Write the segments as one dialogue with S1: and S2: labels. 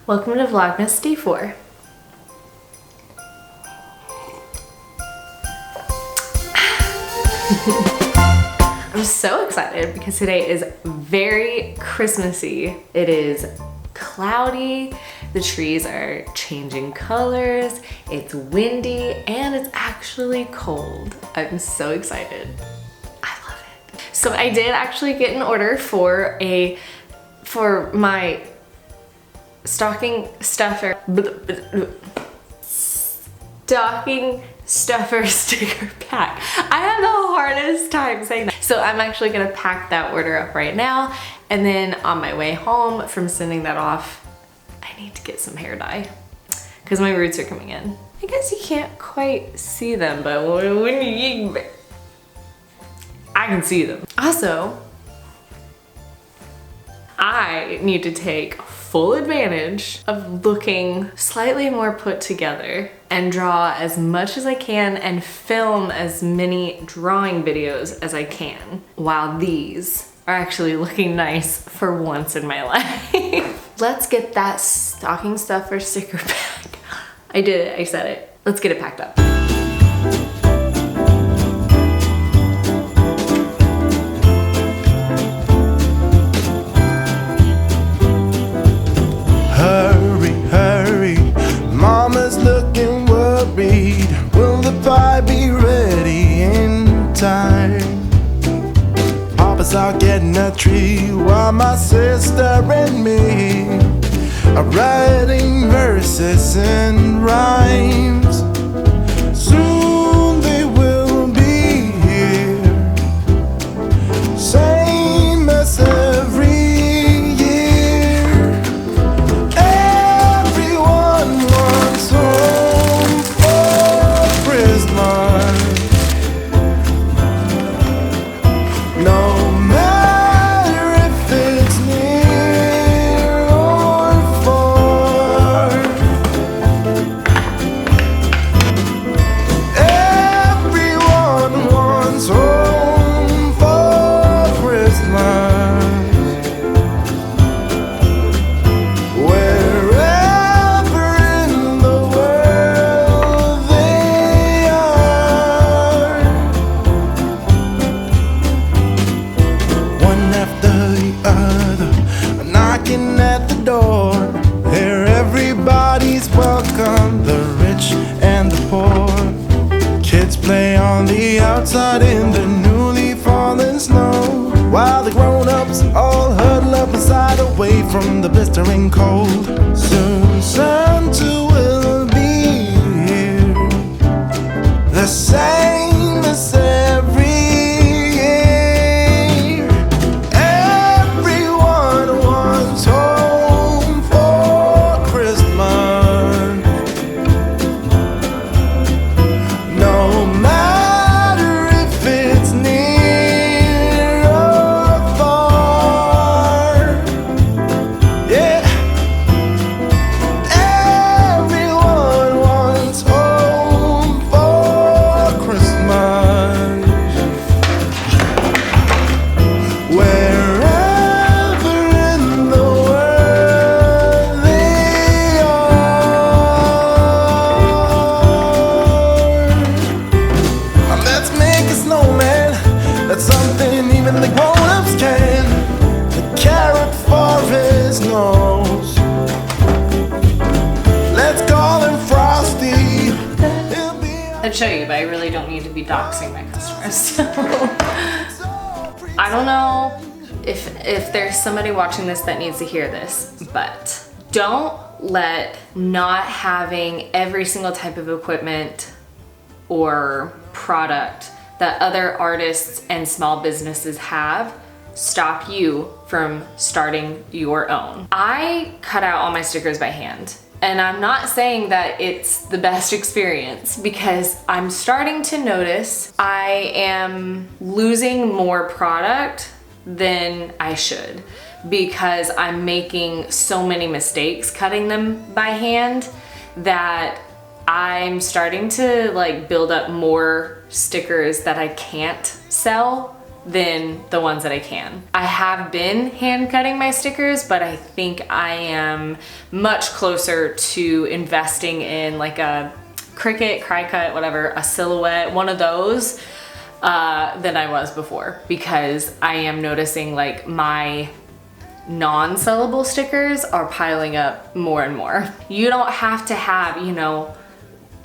S1: Welcome to Vlogmas Day 4. I'm so excited because today is very Christmassy. It is cloudy, the trees are changing colors, it's windy, and it's actually cold. I'm so excited. I love it. So I did actually get an order for my stocking stuffer sticker pack. I have the hardest time saying that. So I'm actually gonna pack that order up right now, and then on my way home from sending that off, I need to get some hair dye because my roots are coming in. I guess you can't quite see them, but when you, I can see them. Also, I need to take full advantage of looking slightly more put together and draw as much as I can and film as many drawing videos as I can while these are actually looking nice for once in my life. Let's get that stocking stuffer sticker pack. I did it, I said it. Let's get it packed up.
S2: Looking worried, will the pie be ready in time? Papa's out getting a tree while my sister and me are writing verses and rhymes. Soon they will be here, same as every outside in the newly fallen snow, while the grown-ups all huddle up inside away from the blistering cold. Soon Santa will be here, the same as every year. Everyone wants home for Christmas, no matter
S1: I'd show you, but I really don't need to be doxing my customers. So I don't know if there's somebody watching this that needs to hear this, but don't let not having every single type of equipment or product that other artists and small businesses have stop you from starting your own. I cut out all my stickers by hand. And I'm not saying that it's the best experience because I'm starting to notice I am losing more product than I should because I'm making so many mistakes cutting them by hand that I'm starting to like build up more stickers that I can't sell than the ones that I can. I have been hand cutting my stickers, but I think I am much closer to investing in like a Cricut, Cry-Cut, whatever, a Silhouette, one of those than I was before, because I am noticing like my non-sellable stickers are piling up more and more. You don't have to have, you know,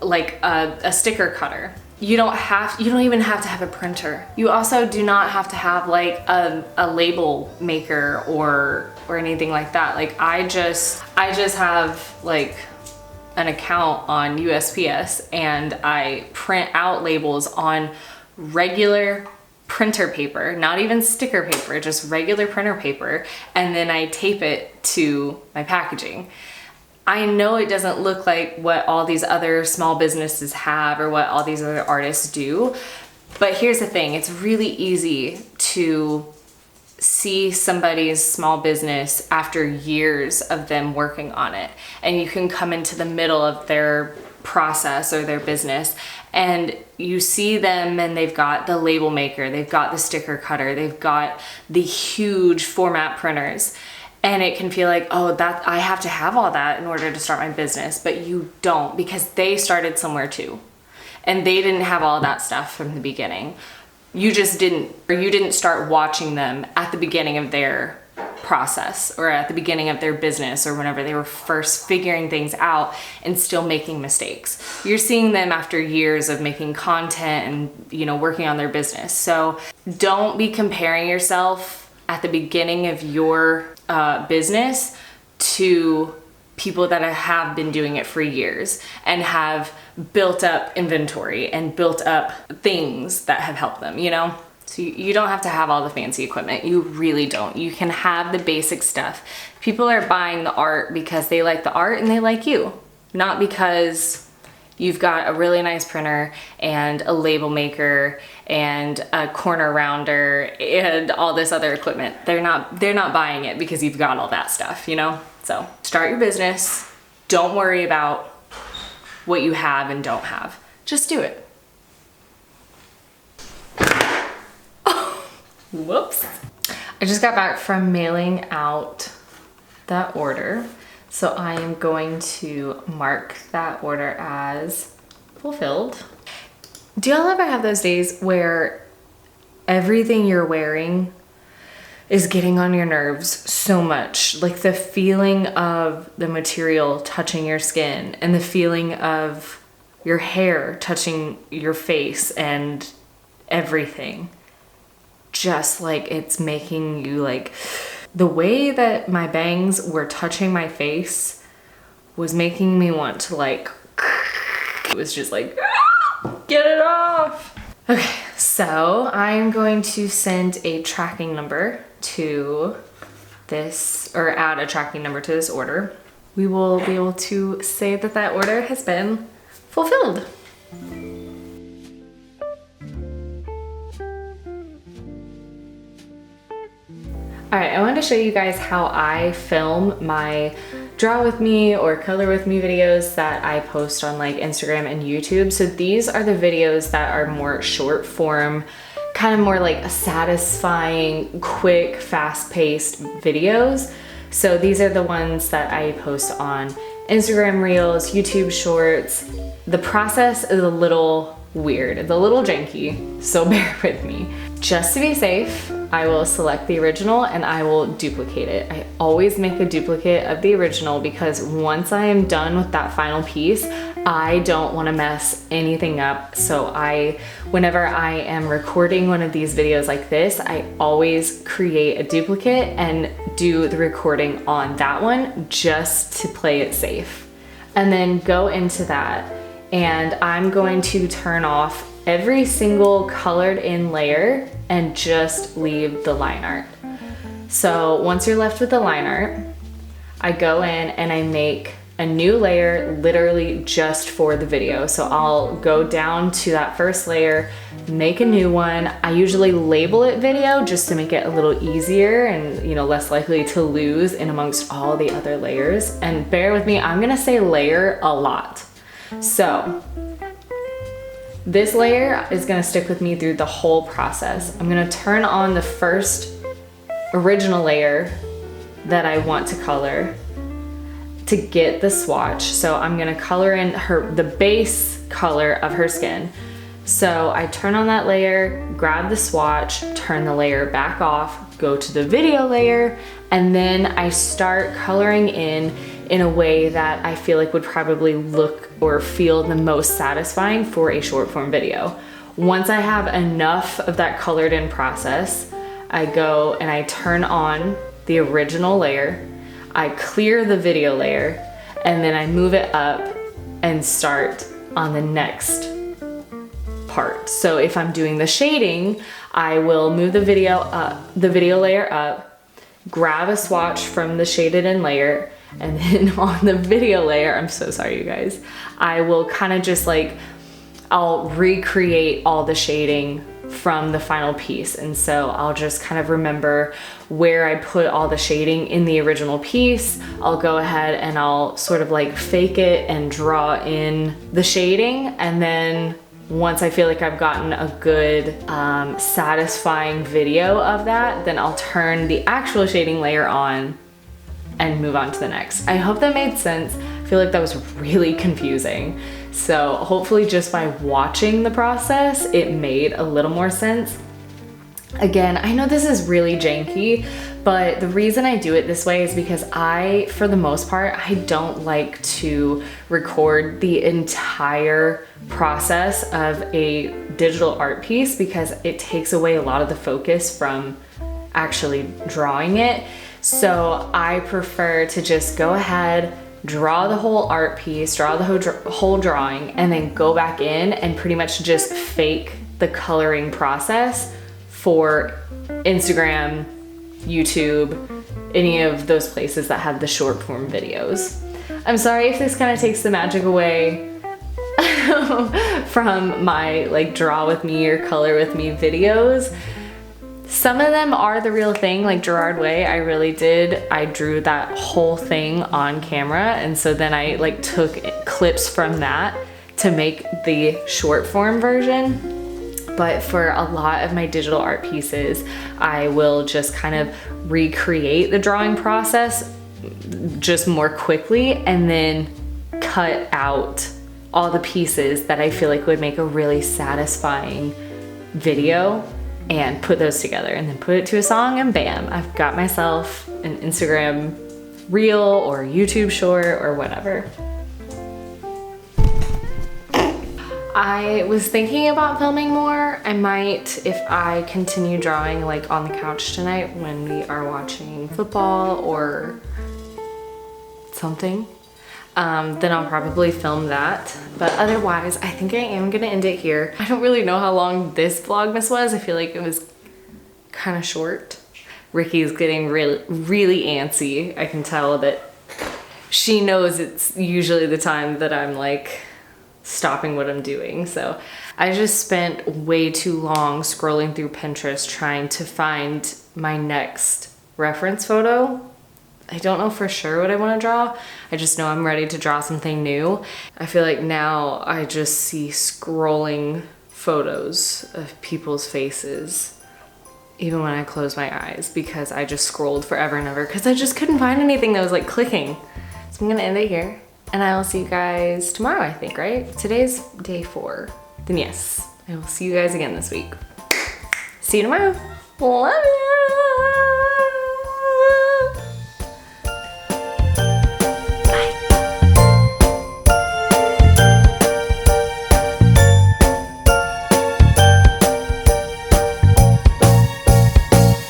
S1: like a sticker cutter. You don't even have to have a printer. You also do not have to have like a label maker or anything like that. Like I just have like an account on USPS and I print out labels on regular printer paper, not even sticker paper, just regular printer paper, and then I tape it to my packaging. I know it doesn't look like what all these other small businesses have or what all these other artists do, but here's the thing, it's really easy to see somebody's small business after years of them working on it, and you can come into the middle of their process or their business and you see them and they've got the label maker, they've got the sticker cutter, they've got the huge format printers, and it can feel like, oh, that I have to have all that in order to start my business, but you don't, because they started somewhere too and they didn't have all that stuff from the beginning. You just didn't, or you didn't start watching them at the beginning of their process or at the beginning of their business or whenever they were first figuring things out and still making mistakes. You're seeing them after years of making content and, you know, working on their business. So don't be comparing yourself at the beginning of your business to people that have been doing it for years and have built up inventory and built up things that have helped them, you know? So you don't have to have all the fancy equipment. You really don't. You can have the basic stuff. People are buying the art because they like the art and they like you, not because you've got a really nice printer and a label maker and a corner rounder and all this other equipment. They're not buying it because you've got all that stuff, you know? So start your business. Don't worry about what you have and don't have. Just do it. Whoops. I just got back from mailing out that order. So I am going to mark that order as fulfilled. Do y'all ever have those days where everything you're wearing is getting on your nerves so much? Like the feeling of the material touching your skin and the feeling of your hair touching your face and everything. Just like it's making you like, the way that my bangs were touching my face was making me want to like, it was just like, get it off. Okay, so I'm going to send a tracking number to this, or add a tracking number to this order. We will be able to say that that order has been fulfilled. All right, I wanted to show you guys how I film my draw with me or color with me videos that I post on like Instagram and YouTube. So these are the videos that are more short form, kind of more like satisfying, quick, fast-paced videos. So these are the ones that I post on Instagram Reels, YouTube Shorts. The process is a little weird, it's a little janky, so bear with me. Just to be safe, I will select the original and I will duplicate it. I always make a duplicate of the original because once I am done with that final piece, I don't want to mess anything up. So whenever I am recording one of these videos like this, I always create a duplicate and do the recording on that one just to play it safe. And then go into that, and I'm going to turn off every single colored in layer and just leave the line art. So once you're left with the line art, I go in and I make a new layer literally just for the video. So I'll go down to that first layer, make a new one. I usually label it video just to make it a little easier and, you know, less likely to lose in amongst all the other layers. And bear with me, I'm gonna say layer a lot. So This layer is gonna stick with me through the whole process. I'm gonna turn on the first original layer that I want to color to get the swatch. So I'm gonna color in the base color of her skin. So I turn on that layer, grab the swatch, turn the layer back off, go to the video layer, and then I start coloring in a way that I feel like would probably look or feel the most satisfying for a short form video. Once I have enough of that colored in process, I go and I turn on the original layer, I clear the video layer, and then I move it up and start on the next part. So if I'm doing the shading, I will move the video layer up, grab a swatch from the shaded in layer, and then on the video layer, I'm so sorry you guys, I will kind of just like, I'll recreate all the shading from the final piece. And so I'll just kind of remember where I put all the shading in the original piece. I'll go ahead and I'll sort of like fake it and draw in the shading. And then once I feel like I've gotten a good satisfying video of that, then I'll turn the actual shading layer on and move on to the next. I hope that made sense. I feel like that was really confusing. So hopefully just by watching the process, it made a little more sense. Again, I know this is really janky, but the reason I do it this way is because for the most part, I don't like to record the entire process of a digital art piece because it takes away a lot of the focus from actually drawing it. So I prefer to just go ahead, draw the whole art piece, draw the whole drawing, and then go back in and pretty much just fake the coloring process for Instagram, YouTube, any of those places that have the short form videos. I'm sorry if this kind of takes the magic away from my like draw with me or color with me videos. Some of them are the real thing, like Gerard Way, I drew that whole thing on camera, and so then I like took clips from that to make the short form version. But for a lot of my digital art pieces, I will just kind of recreate the drawing process just more quickly and then cut out all the pieces that I feel like would make a really satisfying video and put those together and then put it to a song, and bam, I've got myself an Instagram reel or YouTube short or whatever. I was thinking about filming more. I might, if I continue drawing like on the couch tonight when we are watching football or something, then I'll probably film that. But otherwise, I think I am gonna end it here. I don't really know how long this Vlogmas was. I feel like it was kind of short. Ricky's getting really antsy. I can tell that she knows it's usually the time that I'm like stopping what I'm doing. So I just spent way too long scrolling through Pinterest trying to find my next reference photo. I don't know for sure what I want to draw. I just know I'm ready to draw something new. I feel like now I just see scrolling photos of people's faces even when I close my eyes because I just scrolled forever and ever because I just couldn't find anything that was like clicking. So I'm gonna end it here and I will see you guys tomorrow, I think, right? Today's day 4. Then yes, I will see you guys again this week. See you tomorrow. Love ya!